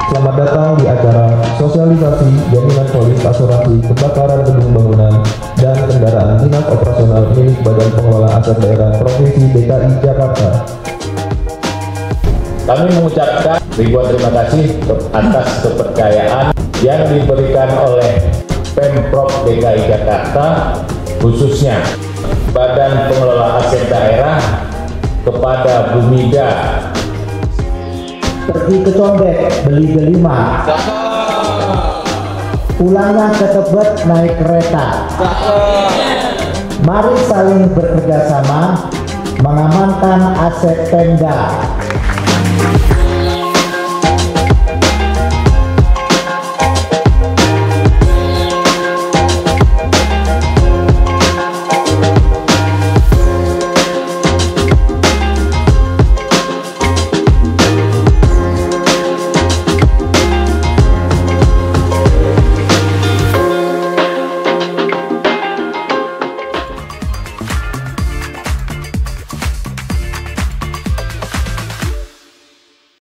Selamat datang di acara sosialisasi jaminan polis asuransi kebakaran gedung bangunan dan kendaraan dinas operasional milik Badan Pengelola Aset Daerah Provinsi DKI Jakarta. Kami mengucapkan ribuan terima kasih atas kepercayaan yang diberikan oleh Pemprov DKI Jakarta, khususnya Badan Pengelola Aset Daerah kepada Bumida. Pergi ke Condet, beli delima. Pulangnya ke Tebet, naik kereta. Mari saling bekerja sama mengamankan aset Pemda.